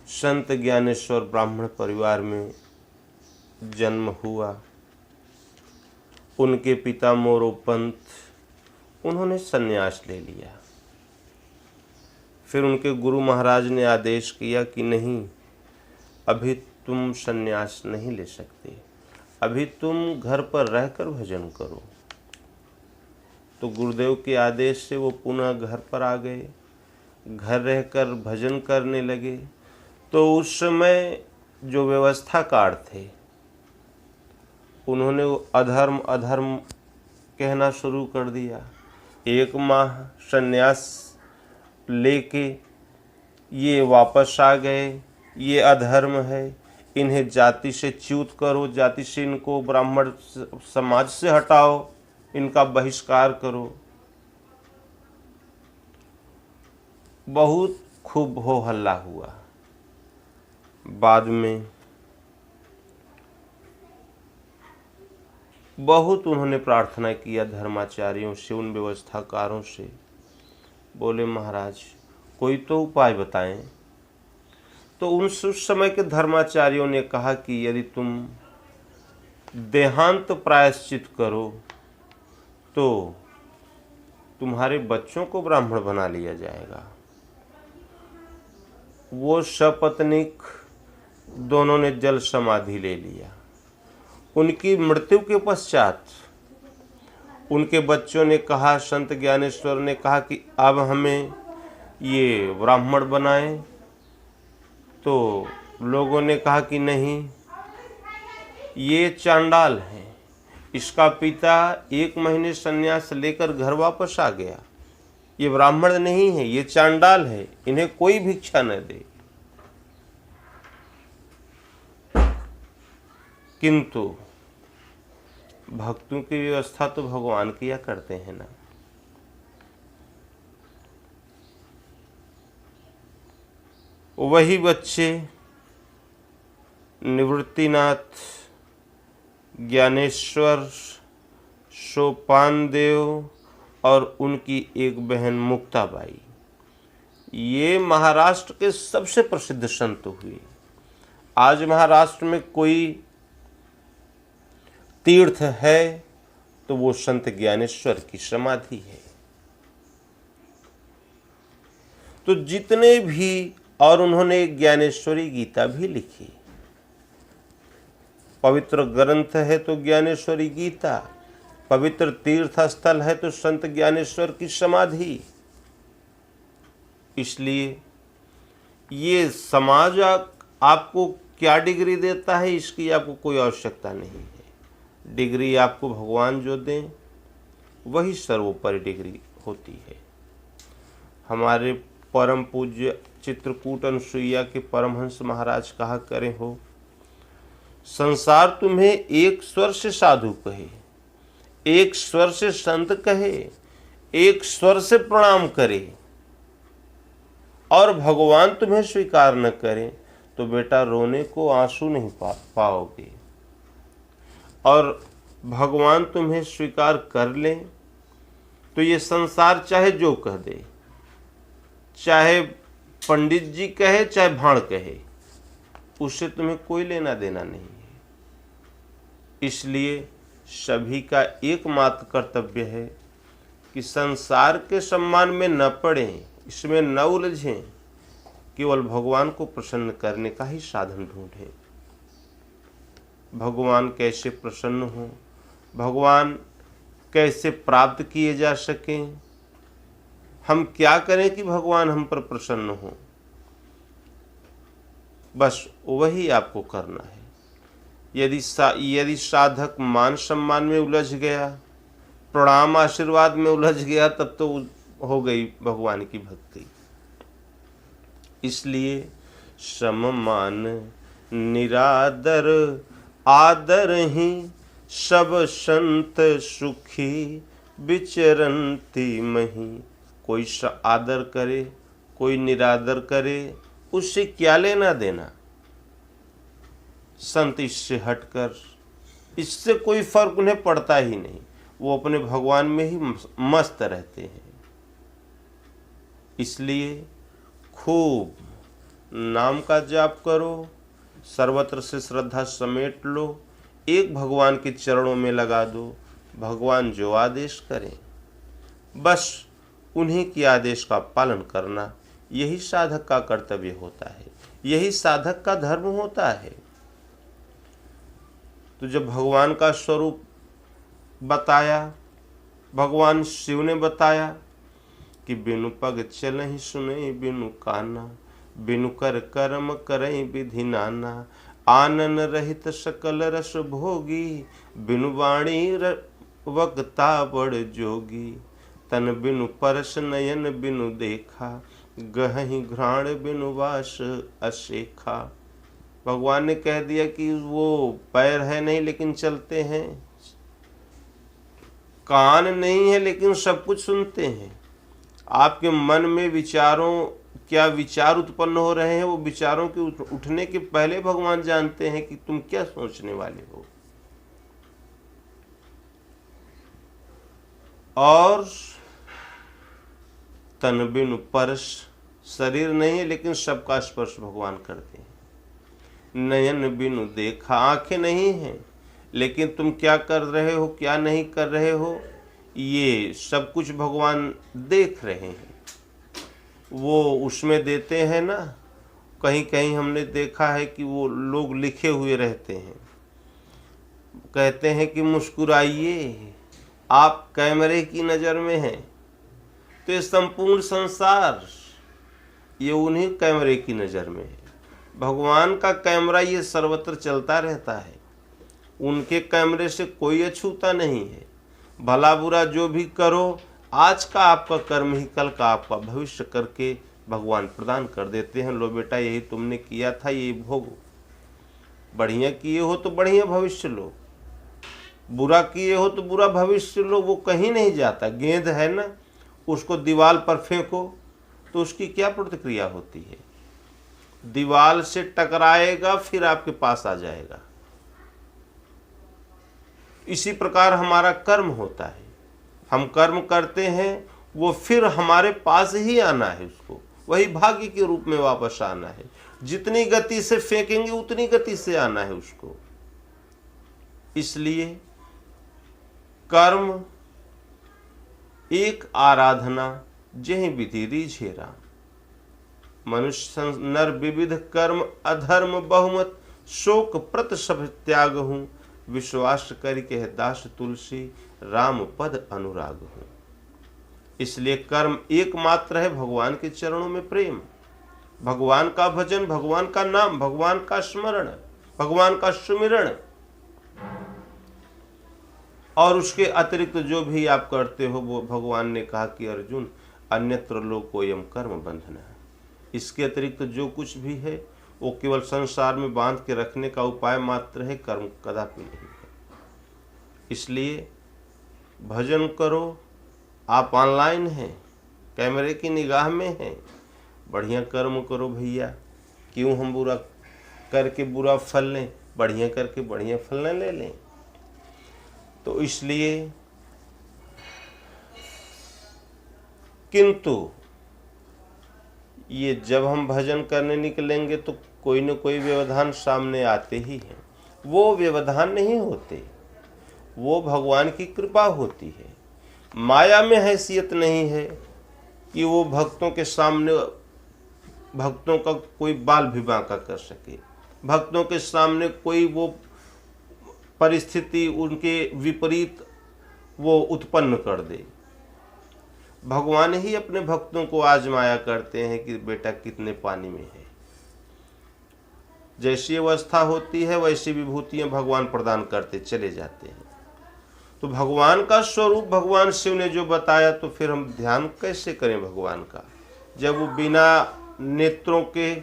संत ज्ञानेश्वर ब्राह्मण परिवार में जन्म हुआ। उनके पिता मोरोपंत उन्होंने सन्यास ले लिया। फिर उनके गुरु महाराज ने आदेश किया कि नहीं, अभी तुम सन्यास नहीं ले सकते, अभी तुम घर पर रहकर भजन करो। तो गुरुदेव के आदेश से वो पुनः घर पर आ गए, घर रहकर भजन करने लगे। तो उस समय जो व्यवस्थाकार थे उन्होंने वो अधर्म अधर्म कहना शुरू कर दिया। 1 माह सन्यास लेके ये वापस आ गए, ये अधर्म है, इन्हें जाति से च्युत करो, जाति से इनको ब्राह्मण समाज से हटाओ, इनका बहिष्कार करो। बहुत खूब हो हल्ला हुआ। बाद में बहुत उन्होंने प्रार्थना किया धर्माचार्यों से, उन व्यवस्थाकारों से। बोले महाराज कोई तो उपाय बताएं। तो उस समय के धर्माचार्यों ने कहा कि यदि तुम देहांत प्रायश्चित करो तो तुम्हारे बच्चों को ब्राह्मण बना लिया जाएगा। वो सपत्नीक दोनों ने जल समाधि ले लिया। उनकी मृत्यु के पश्चात उनके बच्चों ने कहा, संत ज्ञानेश्वर ने कहा कि अब हमें ये ब्राह्मण बनाएं। तो लोगों ने कहा कि नहीं, ये चांडाल है, इसका पिता 1 महीने संन्यास लेकर घर वापस आ गया, ये ब्राह्मण नहीं है, ये चांडाल है, इन्हें कोई भिक्षा न दे। किंतु भक्तों की व्यवस्था तो भगवान किया करते हैं ना। वही बच्चे निवृत्तिनाथ, ज्ञानेश्वर, सोपान देव और उनकी एक बहन मुक्ताबाई, ये महाराष्ट्र के सबसे प्रसिद्ध संत हुए। आज महाराष्ट्र में कोई तीर्थ है तो वो संत ज्ञानेश्वर की समाधि है। तो जितने भी, और उन्होंने ज्ञानेश्वरी गीता भी लिखी। पवित्र ग्रंथ है तो ज्ञानेश्वरी गीता, पवित्र तीर्थ स्थल है तो संत ज्ञानेश्वर की समाधि। इसलिए ये समाज आपको क्या डिग्री देता है, इसकी आपको कोई आवश्यकता नहीं है। डिग्री आपको भगवान जो दें वही सर्वोपरि डिग्री होती है। हमारे परम पूज्य चित्रकूट अनुसुईया के परमहंस महाराज कहा करें हो, संसार तुम्हें एक स्वर से साधु कहे, एक स्वर से संत कहे, एक स्वर से प्रणाम करे, और भगवान तुम्हें स्वीकार न करे तो बेटा रोने को आंसू नहीं पाओगे। और भगवान तुम्हें स्वीकार कर ले तो ये संसार चाहे जो कह दे, चाहे पंडित जी कहे चाहे भाण कहे, उससे तुम्हें कोई लेना देना नहीं है। इसलिए सभी का एकमात्र कर्तव्य है कि संसार के सम्मान में न पड़ें, इसमें न उलझें, केवल भगवान को प्रसन्न करने का ही साधन ढूंढें। भगवान कैसे प्रसन्न हो, भगवान कैसे प्राप्त किए जा सकें, हम क्या करें कि भगवान हम पर प्रसन्न हो, बस वही आपको करना है। यदि साधक मान सम्मान में उलझ गया, प्रणाम आशीर्वाद में उलझ गया, तब तो हो गई भगवान की भक्ति। इसलिए सममान निरादर आदर ही सब संत सुखी विचरंती मही। कोई आदर करे, कोई निरादर करे, उससे क्या लेना देना। संत इससे हटकर, इससे कोई फर्क उन्हें पड़ता ही नहीं, वो अपने भगवान में ही मस्त रहते हैं। इसलिए खूब नाम का जाप करो, सर्वत्र से श्रद्धा समेट लो, एक भगवान के चरणों में लगा दो। भगवान जो आदेश करें बस उन्हीं के आदेश का पालन करना, यही साधक का कर्तव्य होता है, यही साधक का धर्म होता है। तो जब भगवान का स्वरूप बताया, भगवान शिव ने बताया कि बिनु पग चलहि सुनहि बिनु काना, बिनु कर कर्म करहि विधि नाना, आनन रहित सकल रस भोगी, बिनु वाणी वक्ता बड़ जोगी, तन बिनु परस नयन बिनु देखा, गहहि घ्राण बिनु वास असेखा। भगवान ने कह दिया कि वो पैर है नहीं लेकिन चलते हैं, कान नहीं है लेकिन सब कुछ सुनते हैं। आपके मन में विचारों क्या विचार उत्पन्न हो रहे हैं, वो विचारों के उठने के पहले भगवान जानते हैं कि तुम क्या सोचने वाले हो। और तन बिनु परस, शरीर नहीं है लेकिन सबका स्पर्श भगवान करते हैं। नयन बिनु देखा, आंखें नहीं हैं लेकिन तुम क्या कर रहे हो क्या नहीं कर रहे हो ये सब कुछ भगवान देख रहे हैं। वो उसमें देते हैं ना, कहीं कहीं हमने देखा है कि वो लोग लिखे हुए रहते हैं, कहते हैं कि मुस्कुराइए, आप कैमरे की नज़र में हैं। तो ये संपूर्ण संसार ये उन्हीं कैमरे की नज़र में है। भगवान का कैमरा ये सर्वत्र चलता रहता है, उनके कैमरे से कोई अछूता नहीं है। भला बुरा जो भी करो, आज का आपका कर्म ही कल का आपका भविष्य करके भगवान प्रदान कर देते हैं। लो बेटा यही तुमने किया था, यही भोगो। बढ़िया किए हो तो बढ़िया भविष्य लो, बुरा किए हो तो बुरा भविष्य लो। वो कहीं नहीं जाता। गेंद है ना, उसको दीवार पर फेंको तो उसकी क्या प्रतिक्रिया होती है, दीवार से टकराएगा फिर आपके पास आ जाएगा। इसी प्रकार हमारा कर्म होता है, हम कर्म करते हैं वो फिर हमारे पास ही आना है, उसको वही भाग्य के रूप में वापस आना है। जितनी गति से फेंकेंगे उतनी गति से आना है उसको। इसलिए कर्म एक आराधना जेहि विधि रीझे राम, मनुष्य नर विविध कर्म अधर्म बहुमत, शोक प्रत सब त्याग हूँ, विश्वास करि कह दास तुलसी, राम पद अनुराग हूँ। इसलिए कर्म एकमात्र है, भगवान के चरणों में प्रेम, भगवान का भजन, भगवान का नाम, भगवान का स्मरण, भगवान का सुमिरण। और उसके अतिरिक्त जो भी आप करते हो वो भगवान ने कहा कि अर्जुन अन्यत्र लोकोयम कर्म बंधन है। इसके अतिरिक्त जो कुछ भी है वो केवल संसार में बांध के रखने का उपाय मात्र है, कर्म कदापि नहीं है। इसलिए भजन करो। आप ऑनलाइन हैं, कैमरे की निगाह में हैं, बढ़िया कर्म करो भैया। क्यों हम बुरा करके बुरा फल लें, बढ़िया करके बढ़िया फल न ले लें। तो इसलिए किंतु ये जब हम भजन करने निकलेंगे तो कोई न कोई व्यवधान सामने आते ही हैं। वो व्यवधान नहीं होते, वो भगवान की कृपा होती है। माया में हैसियत नहीं है कि वो भक्तों के सामने भक्तों का कोई बाल भी बांका कर सके, भक्तों के सामने कोई वो परिस्थिति उनके विपरीत वो उत्पन्न कर दे। भगवान ही अपने भक्तों को आजमाया करते हैं कि बेटा कितने पानी में है। जैसी अवस्था होती है वैसी विभूतियां भगवान प्रदान करते चले जाते हैं। तो भगवान का स्वरूप भगवान शिव ने जो बताया, तो फिर हम ध्यान कैसे करें भगवान का, जब वो बिना नेत्रों के,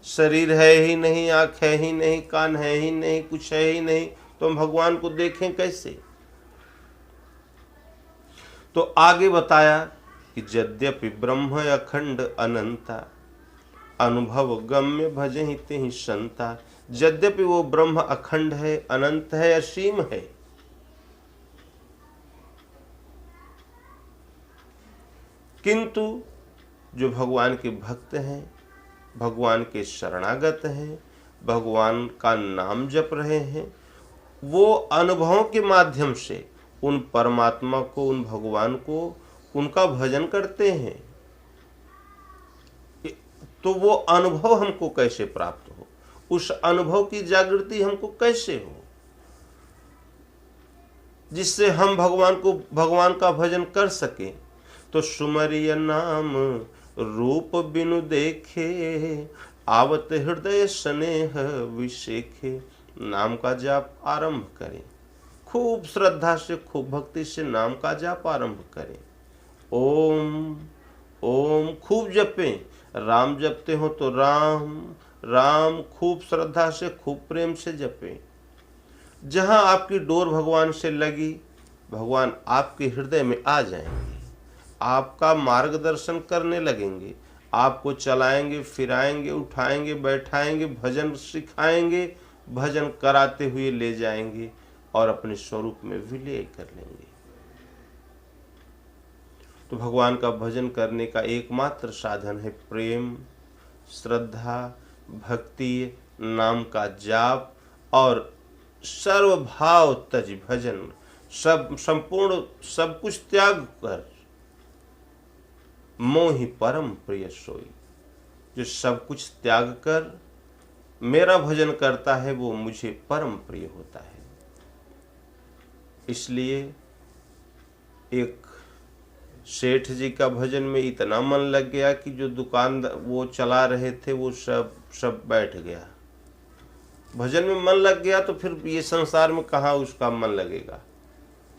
शरीर है ही नहीं, आँख है ही नहीं, कान है ही नहीं, कुछ है ही नहीं, तो हम भगवान को देखें कैसे। तो आगे बताया कि यद्यपि ब्रह्म अखंड अनंता, अनुभव गम्य भजहि तेहि संता। यद्यपि वो ब्रह्म अखंड है, अनंत है, असीम है, किंतु जो भगवान के भक्त हैं भगवान के शरणागत हैं, भगवान का नाम जप रहे हैं, वो अनुभवों के माध्यम से उन परमात्मा को, उन भगवान को, उनका भजन करते हैं। तो वो अनुभव हमको कैसे प्राप्त हो, उस अनुभव की जागृति हमको कैसे हो, जिससे हम भगवान का भजन कर सके। तो सुमरिय नाम रूप बिनु देखे, आवत हृदय स्नेह विशेखे। नाम का जाप आरंभ करें, खूब श्रद्धा से, खूब भक्ति से नाम का जाप आरंभ करें। ओम ओम खूब जपें। राम जपते हो तो राम राम खूब श्रद्धा से, खूब प्रेम से जपें। जहां आपकी डोर भगवान से लगी, भगवान आपके हृदय में आ जाएंगे, आपका मार्गदर्शन करने लगेंगे, आपको चलाएंगे, फिराएंगे, उठाएंगे, बैठाएंगे, भजन सिखाएंगे, भजन कराते हुए ले जाएंगे और अपने स्वरूप में विलय कर लेंगे। तो भगवान का भजन करने का एकमात्र साधन है प्रेम, श्रद्धा, भक्ति, नाम का जाप और सर्वभाव तज भजन। सब संपूर्ण सब कुछ त्याग कर, मोहि परम प्रिय सोई। जो सब कुछ त्याग कर मेरा भजन करता है वो मुझे परम प्रिय होता है। इसलिए एक सेठ जी का भजन में इतना मन लग गया कि जो दुकान वो चला रहे थे वो सब बैठ गया। भजन में मन लग गया तो फिर ये संसार में कहाँ उसका मन लगेगा।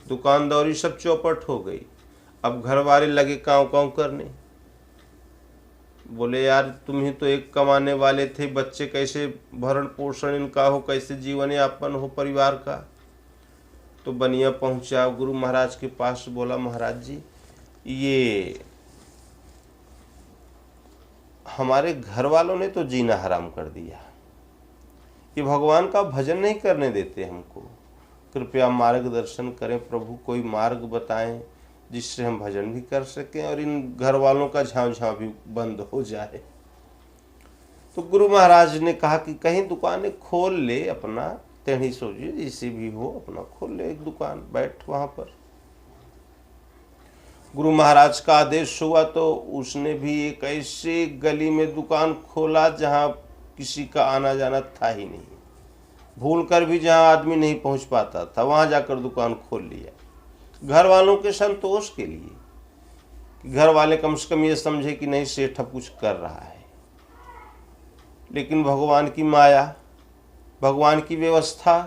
दुकानदारी सब चौपट हो गई। अब घर वाले लगे काँव काँव करने। बोले यार तुम ही तो एक कमाने वाले थे, बच्चे कैसे भरण पोषण इनका हो, कैसे जीवन यापन हो परिवार का। तो बनिया पहुंचा गुरु महाराज के पास, बोला महाराज जी ये हमारे घर वालों ने तो जीना हराम कर दिया, ये भगवान का भजन नहीं करने देते हमको, कृपया मार्गदर्शन करें प्रभु, कोई मार्ग बताएं जिससे हम भजन भी कर सकें और इन घर वालों का झांव झांव भी बंद हो जाए। तो गुरु महाराज ने कहा कि कहीं दुकानें खोल ले अपना, टेढ़ी सोचिए जैसी भी हो, अपना खोल ले एक दुकान, बैठ वहां पर। गुरु महाराज का आदेश हुआ तो उसने भी एक ऐसे गली में दुकान खोला जहां किसी का आना जाना था ही नहीं, भूल कर भी जहां आदमी नहीं पहुंच पाता था वहां जाकर दुकान खोल लिया, घर वालों के संतोष के लिए। घर वाले कम से कम ये समझे कि नहीं सेठ अब कुछ कर रहा है। लेकिन भगवान की माया, भगवान की व्यवस्था,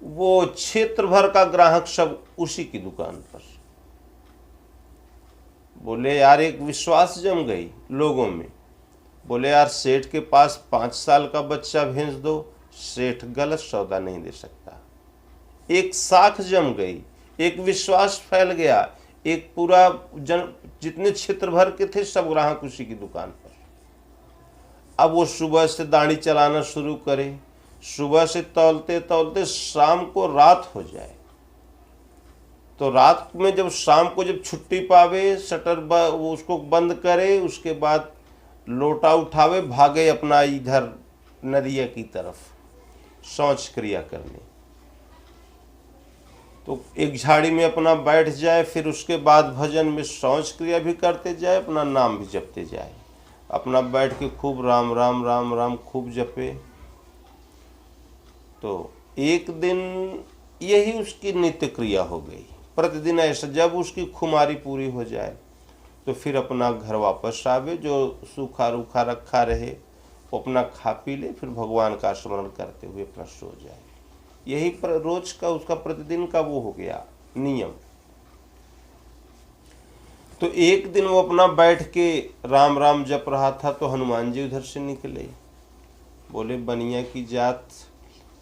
वो क्षेत्र भर का ग्राहक सब उसी की दुकान पर। बोले यार एक विश्वास जम गई लोगों में। बोले यार सेठ के पास 5 साल का बच्चा भेज दो, सेठ गलत सौदा नहीं दे सकता। एक साख जम गई, एक विश्वास फैल गया, एक पूरा जितने क्षेत्र भर के थे सब ग्राहक उसी की दुकान पर। अब वो सुबह से दाढ़ी चलाना शुरू करे, सुबह से तौलते तौलते शाम को रात हो जाए। तो रात में जब शाम को जब छुट्टी पावे, शटर वो उसको बंद करे, उसके बाद लोटा उठावे, भागे अपना इधर नदिया की तरफ शौच क्रिया करने। तो एक झाड़ी में अपना बैठ जाए, फिर उसके बाद भजन में शौच क्रिया भी करते जाए, अपना नाम भी जपते जाए, अपना बैठ के खूब राम राम राम राम खूब जपे। तो एक दिन यही उसकी नित्य क्रिया हो गई। प्रतिदिन ऐसा जब उसकी खुमारी पूरी हो जाए तो फिर अपना घर वापस आवे, जो सूखा रूखा रखा रहे वो अपना खा पी ले, फिर भगवान का स्मरण करते हुए अपना सो जाए। यही रोज का उसका प्रतिदिन का वो हो गया नियम। तो एक दिन वो अपना बैठ के राम राम जप रहा था तो हनुमान जी उधर से निकले। बोले बनिया की जात,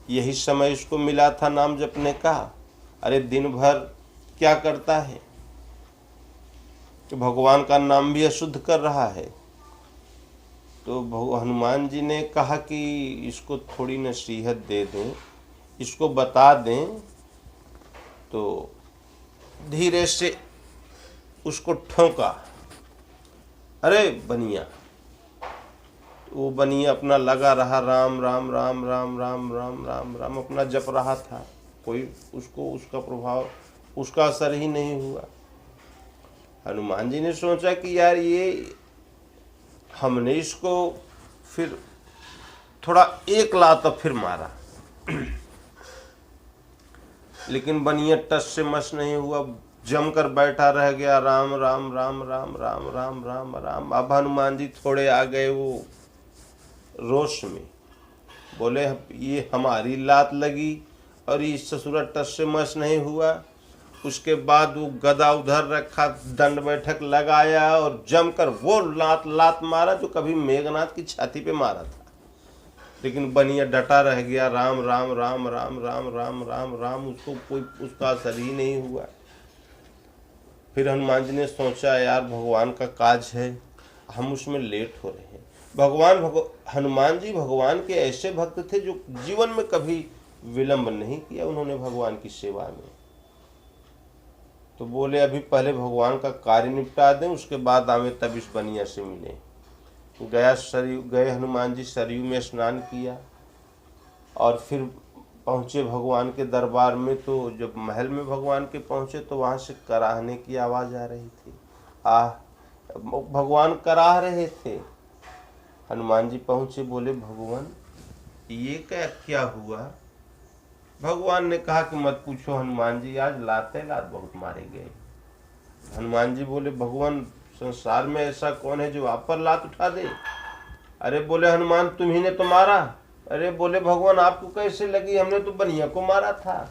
यही समय इसको मिला था नाम जपने का, अरे दिन भर क्या करता है, तो भगवान का नाम भी अशुद्ध कर रहा है। तो हनुमान जी ने कहा कि इसको थोड़ी नसीहत दे दें, इसको बता दें। तो धीरे से उसको ठोका, अरे बनिया वो बनिया अपना लगा रहा, राम राम राम राम राम राम राम राम अपना जप रहा था। कोई उसको उसका प्रभाव, उसका असर ही नहीं हुआ। हनुमान जी ने सोचा कि यार ये हमने इसको फिर थोड़ा एक लात फिर मारा, लेकिन बनिया टस से मस नहीं हुआ, जमकर बैठा रह गया, राम राम राम राम राम राम राम राम। अब हनुमान जी थोड़े आ गए वो रोष में, बोले ये हमारी लात लगी और ये ससुरा टस से मस नहीं हुआ। उसके बाद वो गदा उधर रखा, दंड बैठक लगाया और जमकर वो लात मारा जो कभी मेघनाथ की छाती पे मारा था। लेकिन बनिया डटा रह गया, राम राम राम राम राम राम राम राम, उसको कोई उसका असर ही नहीं हुआ। फिर हनुमान जी ने सोचा यार भगवान का काज है, हम उसमें लेट हो रहे हैं। हनुमान जी भगवान के ऐसे भक्त थे जो जीवन में कभी विलंब नहीं किया उन्होंने भगवान की सेवा में। तो बोले अभी पहले भगवान का कार्य निपटा दें, उसके बाद आवे तब इस बनिया से मिले। गए हनुमान जी सरयू में स्नान किया और फिर पहुँचे भगवान के दरबार में। तो जब महल में भगवान के पहुँचे तो वहाँ से कराहने की आवाज़ आ रही थी। भगवान कराह रहे थे। हनुमान जी पहुँचे, बोले भगवान ये क्या हुआ। भगवान ने कहा कि मत पूछो हनुमान जी, आज लाते लात बहुत मारे गए। हनुमान जी बोले भगवान संसार में ऐसा कौन है जो आप पर लात उठा दे। अरे बोले हनुमान तुम्ही ने तो मारा। अरे बोले भगवान आपको कैसे लगी, हमने तो बनिया को मारा था।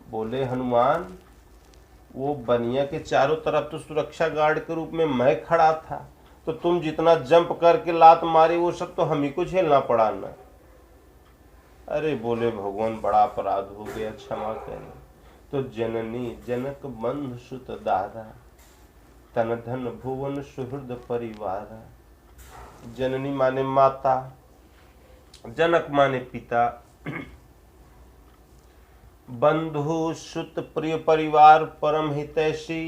बोले हनुमान वो बनिया के चारों तरफ तो सुरक्षा गार्ड के रूप में मैं खड़ा था, तो तुम जितना जंप करके लात मारी वो सब तो हम ही को झेलना पड़ा ना। अरे बोले भगवान बड़ा अपराध हो गया, क्षमा करें। तो जननी जनक बंधु सुत दारा, तन धन भुवन सुहृद परिवार। जननी माने माता, जनक माने पिता, बंधु सुत प्रिय परिवार परम हितैषी,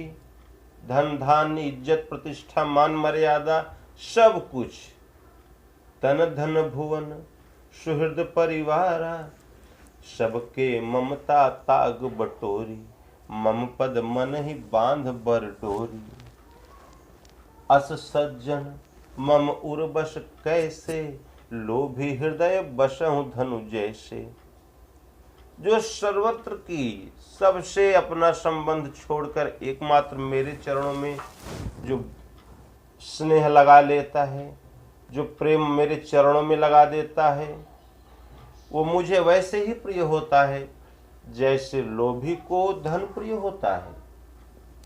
धन धान्य इज्जत प्रतिष्ठा मान मर्यादा सब कुछ, तन धन भुवन सुहृद परिवारा। सबके ममता ताग बटोरी, मम पद मन ही बांध बर डोरी। अस सज्जन मम उर्वश कैसे, लोभी हृदय बसहु धनु जैसे। जो सर्वत्र की सबसे अपना संबंध छोड़कर एकमात्र मेरे चरणों में जो स्नेह लगा लेता है, जो प्रेम मेरे चरणों में लगा देता है, वो मुझे वैसे ही प्रिय होता है जैसे लोभी को धन प्रिय होता है।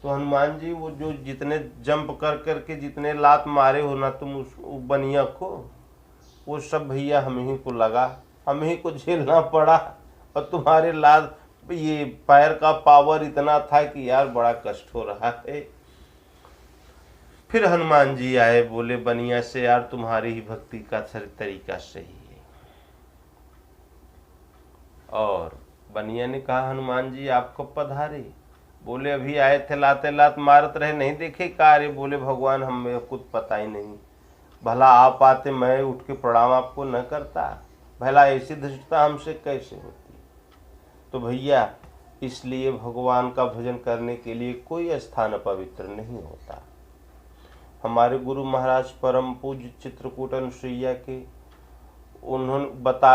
तो हनुमान जी वो जो जितने जंप कर करके जितने लात मारे हो ना तुम उस बनिया को, वो सब भैया हम ही को लगा, हम ही को झेलना पड़ा। और तुम्हारे लात ये पैर का पावर इतना था कि यार बड़ा कष्ट हो रहा है। फिर हनुमान जी आए, बोले बनिया से यार तुम्हारी ही भक्ति का तरीका सही है। और बनिया ने कहा हनुमान जी आप कब पधारे। बोले अभी आए थे, लाते लात मारत रहे, नहीं देखे कार्य। बोले भगवान हमें खुद पता ही नहीं, भला आप आते मैं उठ के प्रणाम आपको न करता, भला ऐसी धृष्टता हमसे कैसे होती। तो भैया इसलिए भगवान का भजन करने के लिए कोई स्थान पवित्र नहीं होता। हमारे गुरु महाराज परम पूज्य चित्रकूट अनुसुईया के उन्होंने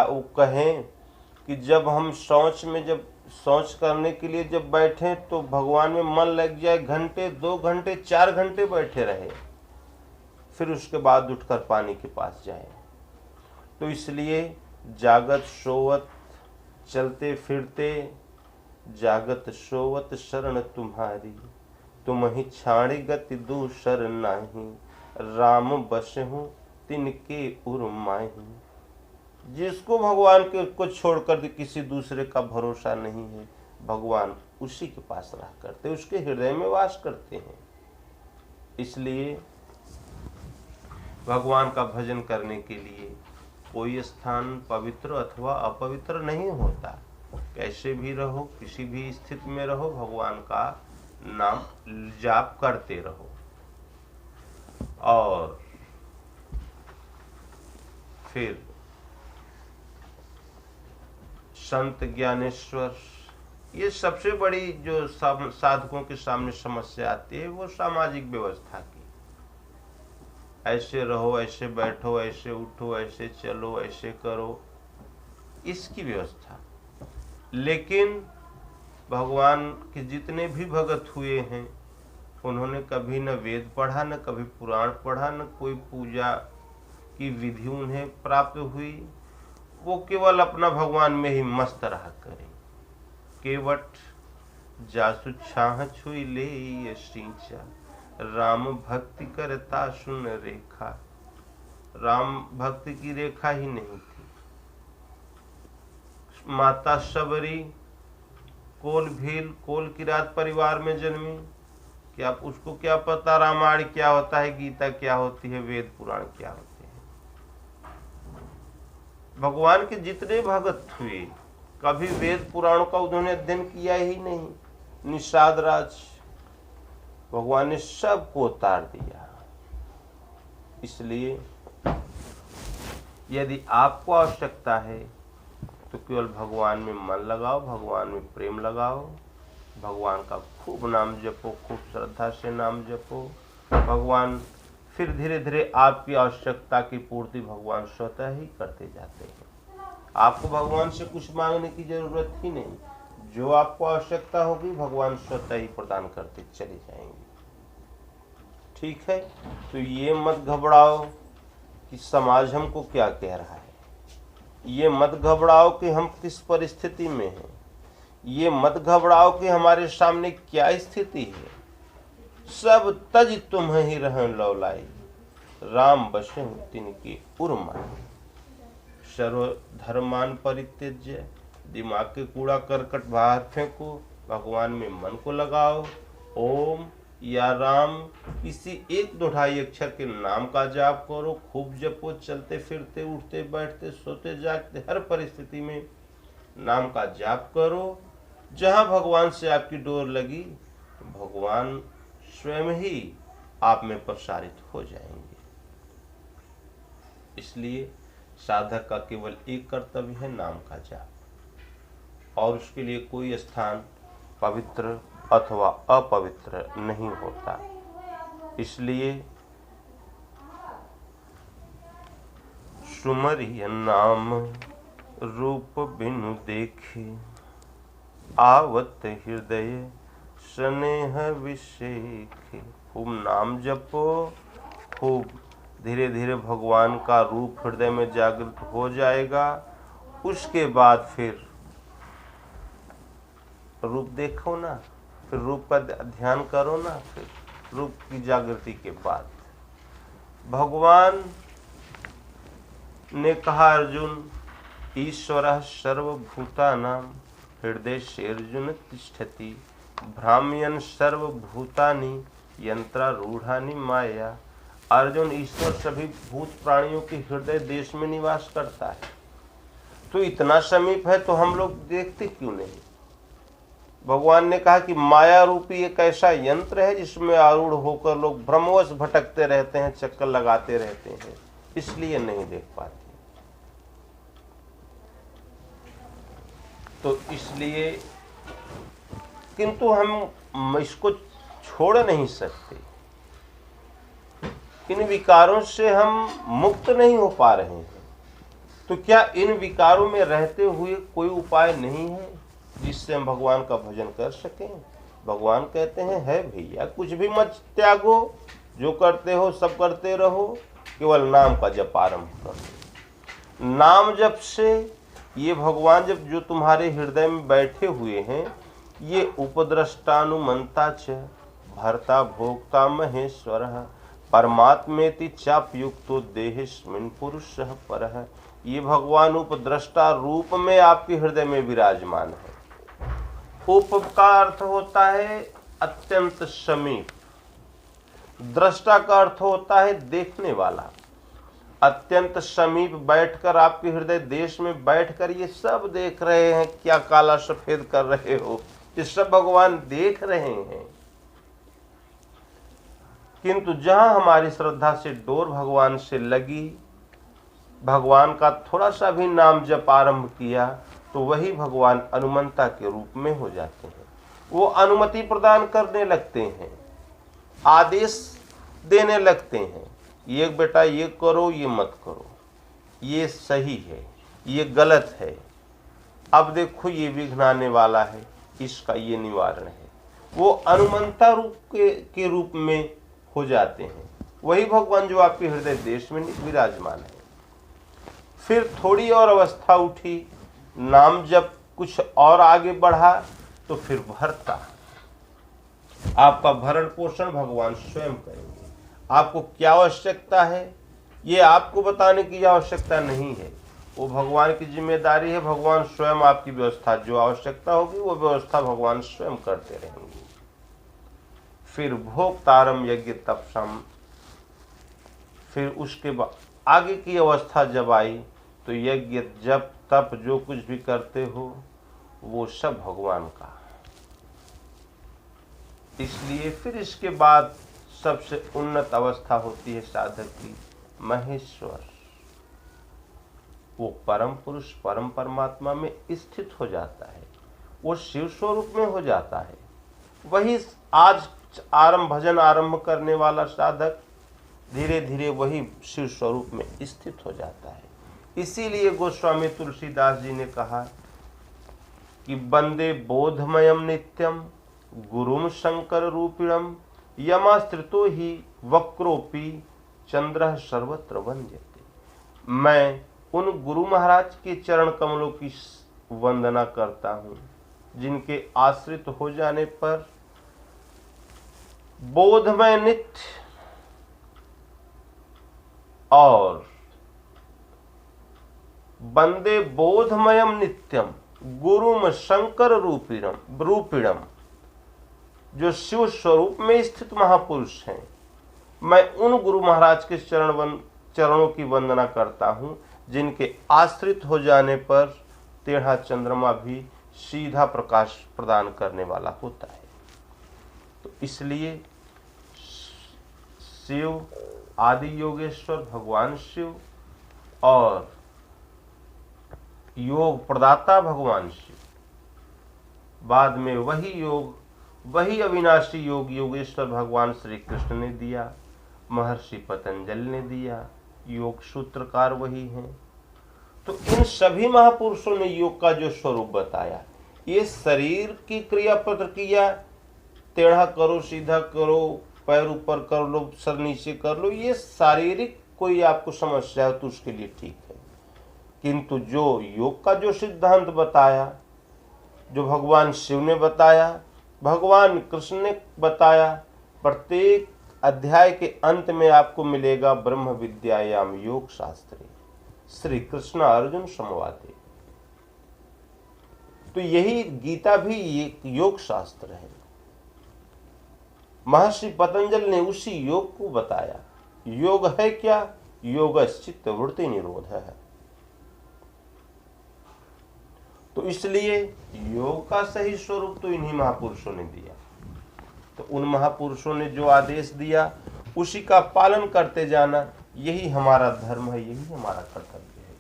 वो कहें कि जब हम शौच करने के लिए जब बैठे तो भगवान में मन लग जाए, घंटे 2 घंटे 4 घंटे बैठे रहे, फिर उसके बाद उठकर पानी के पास जाए। तो इसलिए जागत सोवत चलते फिरते, जागत सोवत शरण तुम्हारी, तुम ही छाड़ी गति दूसर नाही, राम बसहु तिनके उर्माही। जिसको भगवान के को छोड़कर किसी दूसरे का भरोसा नहीं है, भगवान उसी के पास रहा करते, उसके हृदय में वास करते हैं। इसलिए भगवान का भजन करने के लिए कोई स्थान पवित्र अथवा अपवित्र नहीं होता। कैसे भी रहो, किसी भी स्थिति में रहो, भगवान का नाम जाप करते रहो। और फिर संत ज्ञानेश्वर, ये सबसे बड़ी जो साधकों के सामने समस्या आती है वो सामाजिक व्यवस्था की। ऐसे रहो, ऐसे बैठो, ऐसे उठो, ऐसे चलो, ऐसे करो, इसकी व्यवस्था। लेकिन भगवान के जितने भी भगत हुए हैं उन्होंने कभी न वेद पढ़ा, न कभी पुराण पढ़ा, न कोई पूजा की विधि उन्हें प्राप्त हुई। वो केवल अपना भगवान में ही मस्त रहा करें। केवट जासु छाह छुई ले ये सींचा, राम भक्ति करता सुन रेखा। राम भक्ति की रेखा ही नहीं थी। माता सबरी कोल भील कोल किरात परिवार में जन्मी, क्या उसको क्या पता रामायण क्या होता है, गीता क्या होती है, वेद पुराण क्या होते हैं। भगवान के जितने भगत हुए कभी वेद पुराणों का उन्होंने अध्ययन किया ही नहीं। निषाद राज, भगवान ने सबको उतार दिया। इसलिए यदि आपको आवश्यकता है तो केवल भगवान में मन लगाओ, भगवान में प्रेम लगाओ, भगवान का खूब नाम जपो, खूब श्रद्धा से नाम जपो। भगवान फिर धीरे धीरे आपकी आवश्यकता की पूर्ति भगवान स्वतः ही करते जाते हैं। आपको भगवान से कुछ मांगने की जरूरत ही नहीं। जो आपको आवश्यकता होगी भगवान स्वतः ही प्रदान करते चले जाएंगे। ठीक है, तो ये मत घबराओ कि समाज हमको क्या कह रहा है, ये मत घबराओ कि हम किस परिस्थिति में हैं, ये मत घबराओ कि हमारे सामने क्या स्थिति है। सब तज तुम ही रहन लौलाई, राम बसे तिनकी उर्माई। सर्वधर्मान परित्यज्य, दिमाग के कूड़ा करकट बाहर फेंको, भगवान में मन को लगाओ। ओम या राम किसी एक दोढ़ाई अक्षर के नाम का जाप करो, खूब जपो। चलते फिरते, उठते बैठते, सोते जागते, हर परिस्थिति में नाम का जाप करो। जहाँ भगवान से आपकी डोर लगी भगवान स्वयं ही आप में प्रसारित हो जाएंगे। इसलिए साधक का केवल एक कर्तव्य है, नाम का जाप, और उसके लिए कोई स्थान पवित्र अथवा अपवित्र नहीं होता। इसलिए सुमरिय नाम रूप बिनु देखे, आवत हृदय स्नेह विषेखे। खूब नाम जपो, खूब धीरे धीरे भगवान का रूप हृदय में जागृत हो जाएगा। उसके बाद फिर रूप देखो ना, फिर रूप का ध्यान करो ना। फिर रूप की जागृति के बाद भगवान ने कहा, अर्जुन ईश्वरः सर्वभूतानां हृदय अर्जुन तिष्ठति, भ्राम्यन् सर्वभूतानि यंत्रारूढ़ानि माया। अर्जुन, ईश्वर सभी भूत प्राणियों के हृदय देश में निवास करता है, तो इतना समीप है तो हम लोग देखते क्यों नहीं। भगवान ने कहा कि माया रूपी एक ऐसा यंत्र है जिसमें आरूढ़ होकर लोग भ्रमवश भटकते रहते हैं, चक्कर लगाते रहते हैं, इसलिए नहीं देख पाते। तो इसलिए किंतु हम इसको छोड़ नहीं सकते। इन विकारों से हम मुक्त नहीं हो पा रहे हैं, तो क्या इन विकारों में रहते हुए कोई उपाय नहीं है जिससे हम भगवान का भजन कर सकें। भगवान कहते हैं, है भैया, कुछ भी मत त्यागो, जो करते हो सब करते रहो, केवल नाम का जप आरंभ करो। नाम जप से ये भगवान जब जो तुम्हारे हृदय में बैठे हुए हैं, ये उपद्रष्टानुमंता च भर्ता भोक्ता महेश्वरः परमात्मेति चाप्युक्तो देहेस्मिन् पुरुषः परः। ये भगवान उपद्रष्टा रूप में आपके हृदय में विराजमान है। उप का अर्थ होता है अत्यंत समीप, दृष्टा का अर्थ होता है देखने वाला। अत्यंत समीप बैठकर आपके हृदय देश में बैठकर ये सब देख रहे हैं, क्या काला सफेद कर रहे हो, ये सब भगवान देख रहे हैं। किंतु जहां हमारी श्रद्धा से डोर भगवान से लगी, भगवान का थोड़ा सा भी नाम जप आरंभ किया तो वही भगवान अनुमंता के रूप में हो जाते हैं। वो अनुमति प्रदान करने लगते हैं, आदेश देने लगते हैं, ये बेटा ये करो, ये मत करो, ये सही है, ये गलत है, अब देखो ये विघ्न आने वाला है, इसका ये निवारण है। वो अनुमंता के रूप में हो जाते हैं। वही भगवान जो आपके हृदय देश में विराजमान है। फिर थोड़ी और अवस्था उठी, नाम जब कुछ और आगे बढ़ा तो फिर भरता, आपका भरण पोषण भगवान स्वयं करेंगे। आपको क्या आवश्यकता है ये आपको बताने की आवश्यकता नहीं है, वो भगवान की जिम्मेदारी है। भगवान स्वयं आपकी व्यवस्था, जो आवश्यकता होगी वो व्यवस्था भगवान स्वयं करते रहेंगे। फिर भोक्तारम यज्ञ तपसम, फिर उसके बाद आगे की अवस्था जब आई तो यज्ञ जप तप जो कुछ भी करते हो वो सब भगवान का। इसलिए फिर इसके बाद सबसे उन्नत अवस्था होती है साधक की महेश्वर। वो परम पुरुष परम परमात्मा में स्थित हो जाता है, वो शिव स्वरूप में हो जाता है। वही आज भजन आरंभ करने वाला साधक धीरे धीरे वही शिव स्वरूप में स्थित हो जाता है। इसीलिए गोस्वामी तुलसीदास जी ने कहा कि वंदे बोधमयम नित्यम गुरुम शंकर रूपिणम यमास्त्रितो ही वक्रोपी चंद्र सर्वत्र वंद्यते। मैं उन गुरु महाराज के चरण कमलों की वंदना करता हूँ जिनके आश्रित हो जाने पर बोधमय नित्य और वंदे बोधमयम नित्यम गुरुम शंकर रूपिणम, जो शिव स्वरूप में स्थित महापुरुष हैं, मैं उन गुरु महाराज के चरणों की वंदना करता हूं जिनके आश्रित हो जाने पर टेढ़ा चंद्रमा भी सीधा प्रकाश प्रदान करने वाला होता है। तो इसलिए शिव आदि योगेश्वर भगवान शिव और योग प्रदाता भगवान शिव, बाद में वही योग, वही अविनाशी योग योगेश्वर भगवान श्री कृष्ण ने दिया, महर्षि पतंजलि ने दिया, योग सूत्रकार वही हैं। तो इन सभी महापुरुषों ने योग का जो स्वरूप बताया, ये शरीर की क्रिया प्रतिक्रिया, टेढ़ा करो, सीधा करो, पैर ऊपर कर लो, सर नीचे कर लो, ये शारीरिक कोई आपको समस्या है तो उसके लिए ठीक है। किंतु जो योग का जो सिद्धांत बताया, जो भगवान शिव ने बताया, भगवान कृष्ण ने बताया, प्रत्येक अध्याय के अंत में आपको मिलेगा ब्रह्म विद्यायाम योग शास्त्रे श्री कृष्ण अर्जुन संवादे। तो यही गीता भी एक योग शास्त्र है। महर्षि पतंजलि ने उसी योग को बताया। योग है क्या? योग चित्त वृत्ति निरोध है। तो इसलिए योग का सही स्वरूप तो इन्हीं महापुरुषों ने दिया। तो उन महापुरुषों ने जो आदेश दिया उसी का पालन करते जाना, यही हमारा धर्म है, यही हमारा कर्तव्य है।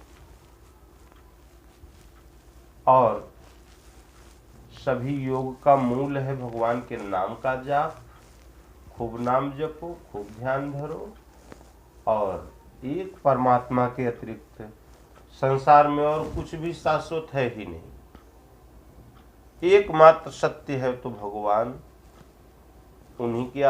और सभी योग का मूल है भगवान के नाम का जाप। खूब नाम जपो, खूब ध्यान धरो, और एक परमात्मा के अतिरिक्त संसार में और कुछ भी शाश्वत है ही नहीं। एकमात्र सत्य है तो भगवान, उन्हीं की